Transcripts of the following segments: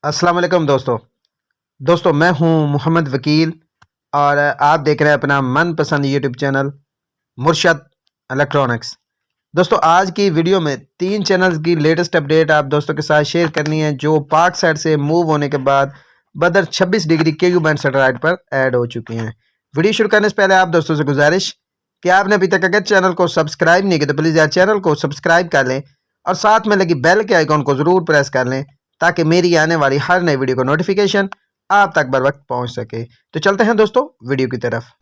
अस्सलाम वालेकुम दोस्तों मैं हूं मोहम्मद वकील और आप देख रहे हैं अपना मनपसंद यूट्यूब चैनल मुर्शद इलेक्ट्रॉनिक्स। दोस्तों आज की वीडियो में 3 चैनल्स की लेटेस्ट अपडेट आप दोस्तों के साथ शेयर करनी है जो पाक साइड से मूव होने के बाद बदर 26 डिग्री केयू बैंड सैटेलाइट पर ऐड हो चुकी हैं। वीडियो शुरू करने से पहले आप दोस्तों से गुजारिश कि आपने अभी तक अगर चैनल को सब्सक्राइब नहीं किया तो प्लीज़ यार चैनल को सब्सक्राइब कर लें और साथ में लगी बेल के आइकॉन को ज़रूर प्रेस कर लें ताकि मेरी आने वाली हर नई वीडियो का नोटिफिकेशन आप तक बर वक्त पहुंच सके। तो चलते हैं दोस्तों वीडियो की तरफ।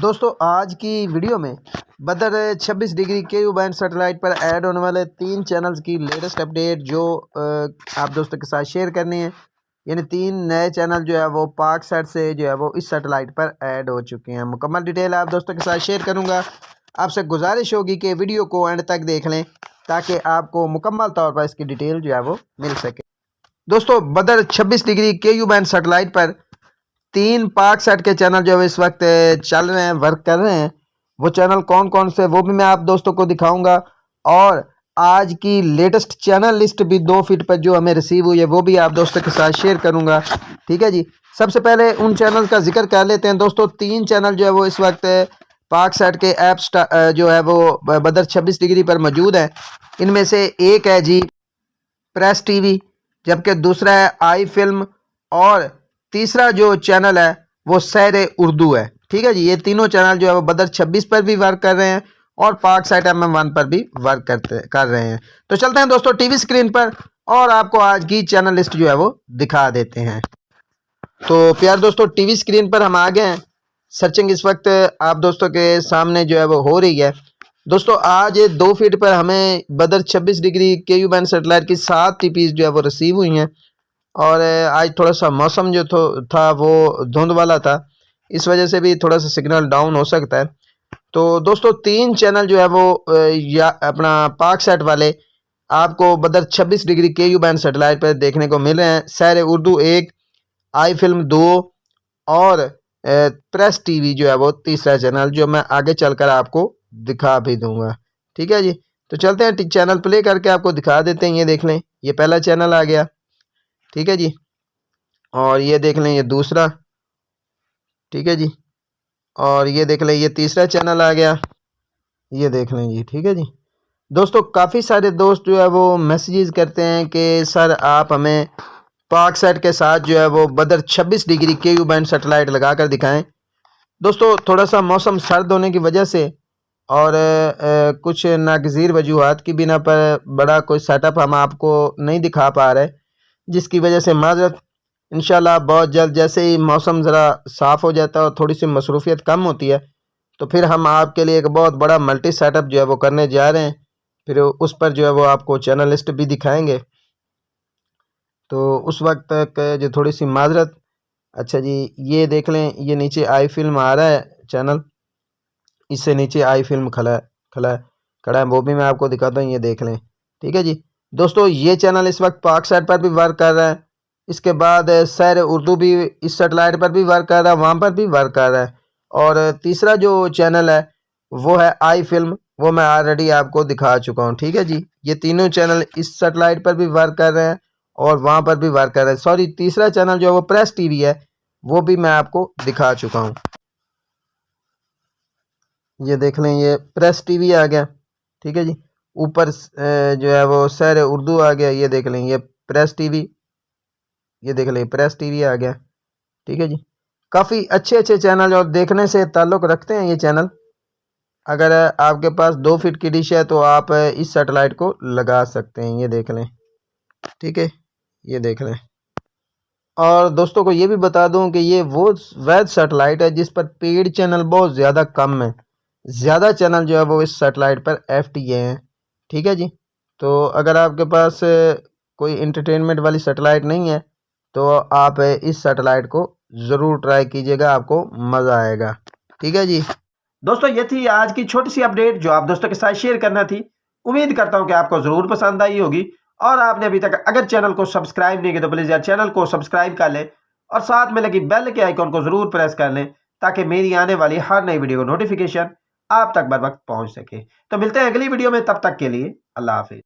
दोस्तों आज की वीडियो में बदर 26 डिग्री केयू बैंड सैटेलाइट पर ऐड होने वाले 3 चैनल्स की लेटेस्ट अपडेट जो आप दोस्तों के साथ शेयर करनी है। यानी 3 नए चैनल जो है वो पाक साइड से जो है वो इस सैटेलाइट पर ऐड हो चुके हैं। मुकम्मल डिटेल आप दोस्तों के साथ शेयर करूंगा। आपसे गुजारिश होगी कि वीडियो को एंड तक देख लें ताकि आपको मुकम्मल तौर पर इसकी डिटेल जो है वो मिल सके। दोस्तों बदर 26 डिग्री केयू बैंड सैटेलाइट पर 3 पाक सेट के चैनल जो इस वक्त चल रहे हैं, वर्क कर रहे हैं। वो चैनल कौन कौन से वो भी मैं आप दोस्तों को दिखाऊंगा और आज की लेटेस्ट चैनल लिस्ट भी 2 फीट पर जो हमें रिसीव हुई है वो भी आप दोस्तों के साथ शेयर करूंगा। ठीक है जी। सबसे पहले उन चैनल का जिक्र कर लेते हैं दोस्तों। 3 चैनल जो है वो इस वक्त पाक सेट के ऐप जो है वो बदर 26 डिग्री पर मौजूद है। इनमें से एक है जी प्रेस टीवी, जबकि दूसरा है आई फिल्म और तीसरा जो चैनल है वो सैर उर्दू है। ठीक है जी। ये तीनों चैनल जो है वो बदर 26 पर भी वर्क कर रहे हैं और पाक साइट MM1 पर भी वर्क कर रहे हैं। तो चलते हैं दोस्तों टीवी स्क्रीन पर और आपको आज की चैनल लिस्ट जो है वो दिखा देते हैं। तो प्यार दोस्तों टीवी स्क्रीन पर हम आ गए हैं। सर्चिंग इस वक्त आप दोस्तों के सामने जो है वो हो रही है। दोस्तों आज 2 फीट पर हमें बदर 26 डिग्री केयू बैंड सैटेलाइट की 7 टीपीज जो है वो रिसीव हुई हैं और आज थोड़ा सा मौसम जो था वो धुंध वाला था, इस वजह से भी थोड़ा सा सिग्नल डाउन हो सकता है। तो दोस्तों 3 चैनल जो है वो या अपना पाक सेट वाले आपको बदर 26 डिग्री केयू बैंड सैटेलाइट पर देखने को मिल रहे हैं। सैर उर्दू 1, आई फिल्म 2 और प्रेस टीवी जो है वो तीसरा चैनल जो मैं आगे चलकर आपको दिखा भी दूंगा। ठीक है जी। तो चलते हैं चैनल प्ले करके आपको दिखा देते हैं। ये देख लें, ये पहला चैनल आ गया। ठीक है जी। और ये देख लें, ये दूसरा। ठीक है जी। और ये देख लें, ये तीसरा चैनल आ गया। ये देख लें जी। ठीक है जी। दोस्तों काफ़ी सारे दोस्त जो है वो मैसेजेस करते हैं कि सर आप हमें पाक सेट के साथ जो है वो बदर 26 डिग्री केयू बैंड सैटेलाइट लगा कर दिखाएं। दोस्तों थोड़ा सा मौसम सर्द होने की वजह से और कुछ नागज़ीर वजूहात की बिना पर बड़ा कोई सेटअप हम आपको नहीं दिखा पा रहे, जिसकी वजह से माजरत। इंशाल्लाह बहुत जल्द जैसे ही मौसम ज़रा साफ़ हो जाता है और थोड़ी सी मसरूफियत कम होती है तो फिर हम आपके लिए एक बहुत बड़ा मल्टी सेटअप जो है वो करने जा रहे हैं। फिर उस पर जो है वो आपको चैनल लिस्ट भी दिखाएंगे। तो उस वक्त तक जो थोड़ी सी माजरत। अच्छा जी, ये देख लें, ये नीचे आई फिल्म आ रहा है चैनल, इससे नीचे आई फिल्म खड़ा है वो भी मैं आपको दिखाता हूँ। ये देख लें। ठीक है जी। दोस्तों ये चैनल इस वक्त पाक साइड पर भी वर्क कर रहा है। इसके बाद सैर उर्दू भी इस सेटेलाइट पर भी वर्क कर रहा है, वहाँ पर भी वर्क कर रहा है। और तीसरा जो चैनल है वो है आई फिल्म, वो मैं ऑलरेडी आपको दिखा चुका हूँ। ठीक है जी। ये तीनों चैनल इस सेटेलाइट पर भी वर्क कर रहे हैं और वहाँ पर भी वर्क कर रहे हैं। सॉरी, तीसरा चैनल जो है वो प्रेस टीवी है, वो भी मैं आपको दिखा चुका हूँ। ये देख लें, ये प्रेस टीवी आ गया। ठीक है जी। ऊपर जो है वो सैर उर्दू आ गया। ये देख लें, ये प्रेस टीवी, ये देख लें प्रेस टीवी आ गया। ठीक है जी। काफ़ी अच्छे अच्छे चैनल और देखने से ताल्लुक़ रखते हैं ये चैनल। अगर आपके पास 2 फीट की डिश है तो आप इस सेटेलाइट को लगा सकते हैं। ये देख लें। ठीक है, ये देख लें। और दोस्तों को ये भी बता दूं कि ये वो वैध सेटेलाइट है जिस पर पेड चैनल बहुत ज़्यादा कम है। ज़्यादा चैनल जो है वो इस सेटेलाइट पर FTA हैं। ठीक है जी। तो अगर आपके पास कोई इंटरटेनमेंट वाली सेटेलाइट नहीं है तो आप इस सेटेलाइट को ज़रूर ट्राई कीजिएगा, आपको मज़ा आएगा। ठीक है जी। दोस्तों ये थी आज की छोटी सी अपडेट जो आप दोस्तों के साथ शेयर करना थी। उम्मीद करता हूँ कि आपको ज़रूर पसंद आई होगी और आपने अभी तक अगर चैनल को सब्सक्राइब नहीं किया तो प्लीज़ यार चैनल को सब्सक्राइब कर लें और साथ में लगी बेल के आइकॉन को ज़रूर प्रेस कर लें ताकि मेरी आने वाली हर नई वीडियो को नोटिफिकेशन आप तक बर वक्त पहुँच सके। तो मिलते हैं अगली वीडियो में, तब तक के लिए अल्लाह हाफिज़।